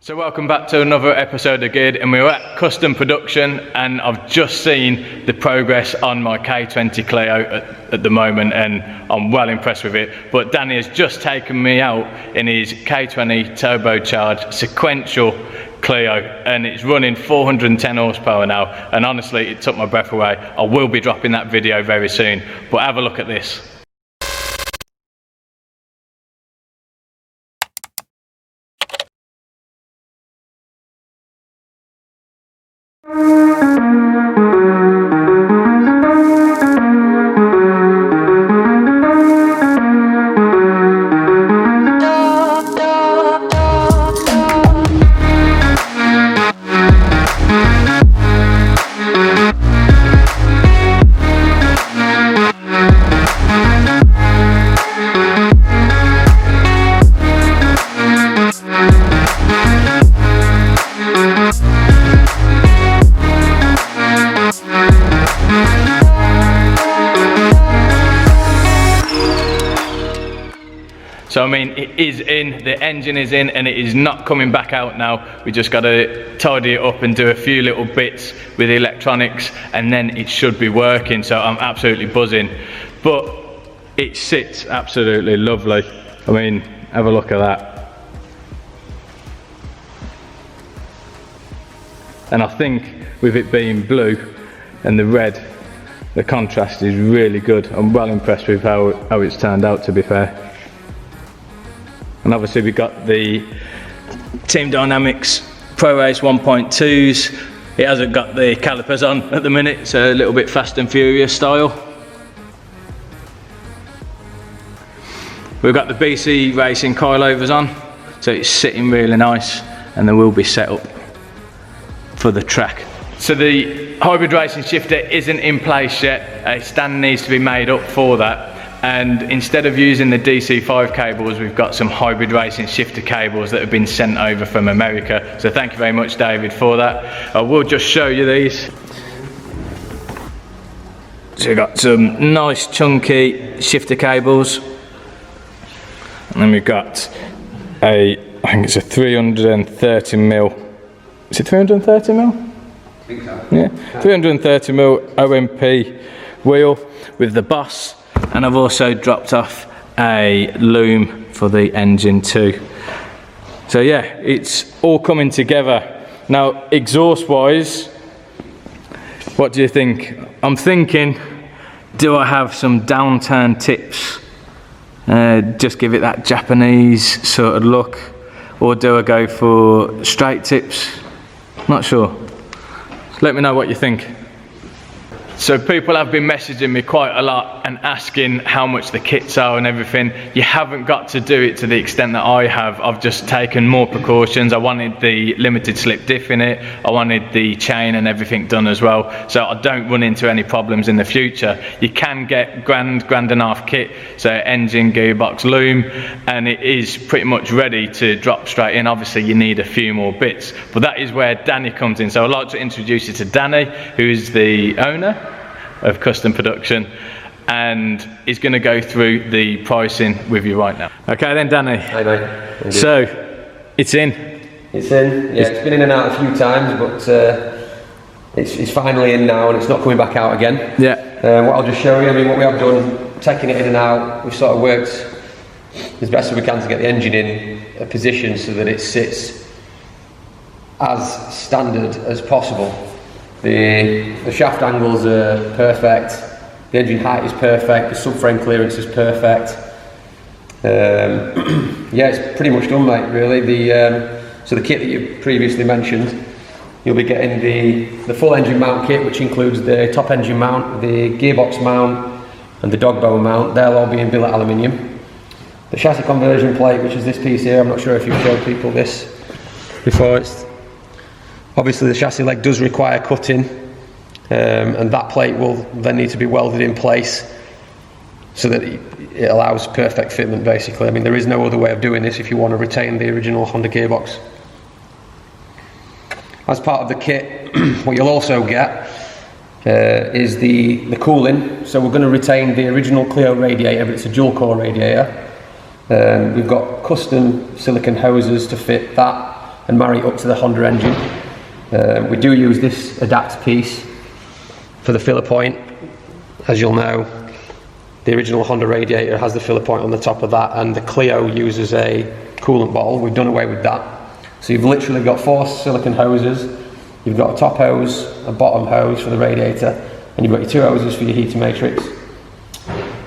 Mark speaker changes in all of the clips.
Speaker 1: So welcome back to another episode of Geared, and we're at custom production, and I've just seen the progress on my K20 Clio at the moment, and I'm well impressed with it. But Danny has just taken me out in his K20 turbocharged sequential Clio, and it's running 410 horsepower now, and honestly it took my breath away. I will be dropping that video very soon, but have a look at this. So I mean, it is in, the engine is in, and it is not coming back out now. We just got to tidy it up and do a few little bits with the electronics, and then it should be working. So I'm absolutely buzzing. But it sits absolutely lovely. I mean, have a look at that. And I think with it being blue and the red, the contrast is really good. I'm well impressed with how it's turned out, to be fair. And obviously we've got the Team Dynamics Pro Race 1.2s. It hasn't got the calipers on at the minute, it's a little bit Fast and Furious style. We've got the BC Racing coilovers on, so it's sitting really nice, and they will be set up for the track. So the hybrid racing shifter isn't in place yet. A stand needs to be made up for that. And instead of using the DC5 cables, we've got some hybrid racing shifter cables that have been sent over from America. So thank you very much, David, for that. I will just show you these. So we've got some nice chunky shifter cables. And then we've got I think it's a 330 mil. Is it 330 mil?
Speaker 2: I think so.
Speaker 1: Yeah, 330 mil OMP wheel with the boss. And I've also dropped off a loom for the engine too. So yeah, it's all coming together. Now, exhaust wise, what do you think? I'm thinking, do I have some downturn tips? Just give it that Japanese sort of look, or do I go for straight tips? Not sure. Let me know what you think. So people have been messaging me quite a lot and asking how much the kits are and everything. You haven't got to do it to the extent that I have. I've just taken more precautions. I wanted the limited slip diff in it. I wanted the chain and everything done as well, so I don't run into any problems in the future. You can get grand and a half kit, so engine, gearbox, loom, and it is pretty much ready to drop straight in. Obviously you need a few more bits, but that is where Danny comes in. So I'd like to introduce you to Danny, who is the owner of Custom Production, and is going to go through the pricing with you right now. Okay then, Danny.
Speaker 2: Hi mate.
Speaker 1: So, it's in.
Speaker 2: It's in. Yeah, it's been in and out a few times, but it's finally in now, and it's not coming back out again.
Speaker 1: Yeah.
Speaker 2: What I'll just show you, I mean, what we have done, taking it in and out, we've sort of worked as best as we can to get the engine in a position so that it sits as standard as possible. The shaft angles are perfect, the engine height is perfect, the subframe clearance is perfect. Yeah, it's pretty much done, mate, really. So the kit that you previously mentioned, you'll be getting the full engine mount kit, which includes the top engine mount, the gearbox mount and the dog bone mount. They'll all be in billet aluminium. The chassis conversion plate, which is this piece here, I'm not sure if you've showed people this before. Obviously the chassis leg does require cutting, and that plate will then need to be welded in place so that it allows perfect fitment, basically. I mean, there is no other way of doing this if you want to retain the original Honda gearbox. As part of the kit, what you'll also get is the cooling. So we're going to retain the original Clio radiator, but it's a dual core radiator. We've got custom silicone hoses to fit that and marry it up to the Honda engine. We do use this adapt piece for the filler point. As you'll know, the original Honda radiator has the filler point on the top of that, and the Clio uses a coolant bottle. We've done away with that. So you've literally got 4 silicone hoses. You've got a top hose, a bottom hose for the radiator, and you've got your 2 hoses for your heater matrix.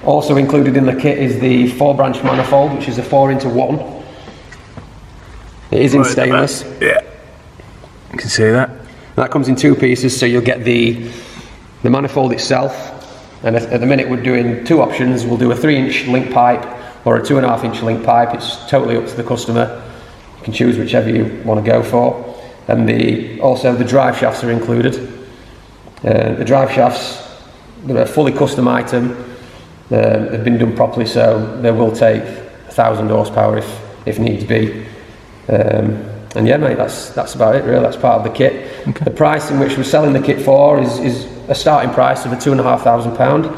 Speaker 2: Also included in the kit is the 4-branch manifold, which is a 4-into-1. It is in stainless.
Speaker 1: Yeah, you can see that.
Speaker 2: That comes in 2 pieces, so you'll get the manifold itself. And at the minute we're doing 2 options. We'll do a 3-inch link pipe or a 2.5-inch link pipe. It's totally up to the customer. You can choose whichever you want to go for. And also the drive shafts are included. The drive shafts, they're a fully custom item. They've been done properly, so they will take 1,000 horsepower if needs be. And yeah, mate, that's about it really. That's part of the kit. Okay. The price in which we're selling the kit for is a starting price of a £2,500.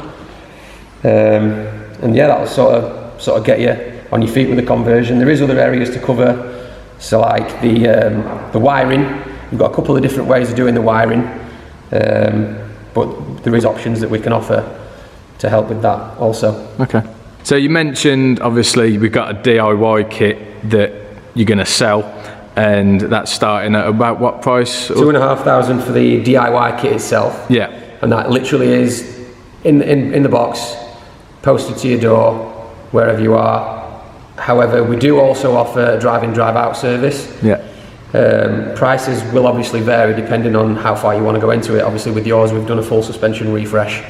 Speaker 2: And yeah, that'll sort of get you on your feet with the conversion. There is other areas to cover, so like the wiring. We've got a couple of different ways of doing the wiring, but there is options that we can offer to help with that also. Okay.
Speaker 1: So you mentioned obviously we've got a DIY kit that you're going to sell, and that's starting at about what price?
Speaker 2: £2,500 for the DIY kit itself.
Speaker 1: Yeah.
Speaker 2: And that literally is in the box, posted to your door, wherever you are. However, we do also offer a drive-in, drive-out service.
Speaker 1: Yeah.
Speaker 2: Prices will obviously vary depending on how far you want to go into it. Obviously with yours, we've done a full suspension refresh.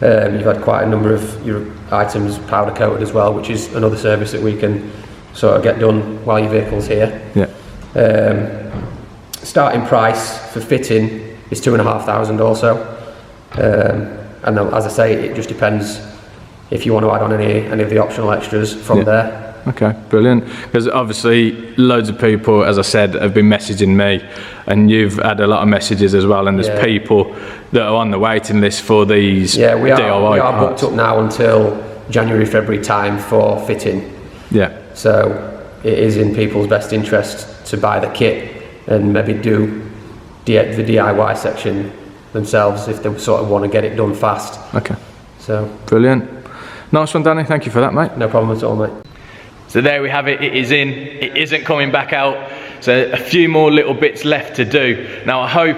Speaker 2: You've had quite a number of your items powder coated as well, which is another service that we can sort of get done while your vehicle's here.
Speaker 1: Yeah.
Speaker 2: Starting price for fitting is £2,500 also. And as I say, it just depends if you want to add on any of the optional extras from there.
Speaker 1: Okay, brilliant. Because obviously loads of people, as I said, have been messaging me, and you've had a lot of messages as well, and there's people that are on the waiting list for these DIY
Speaker 2: we are
Speaker 1: parts.
Speaker 2: booked up now until January, February time for fitting.
Speaker 1: Yeah.
Speaker 2: So it is in people's best interest to buy the kit and maybe do the DIY section themselves if they sort of want to get it done fast.
Speaker 1: Okay.
Speaker 2: So
Speaker 1: brilliant. Nice one, Danny. Thank you for that, mate.
Speaker 2: No problem at all, mate.
Speaker 1: So there we have it. It is in. It isn't coming back out. So a few more little bits left to do. Now I hope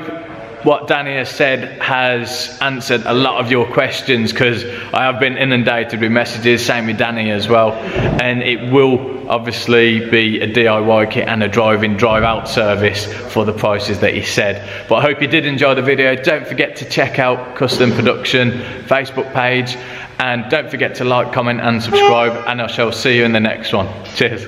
Speaker 1: what Danny has said has answered a lot of your questions, because I have been inundated with messages, same with Danny as well, and it will obviously be a DIY kit and a drive-in, drive-out service for the prices that he said. But I hope you did enjoy the video. Don't forget to check out Custom Production Facebook page, and don't forget to like, comment and subscribe, and I shall see you in the next one. Cheers.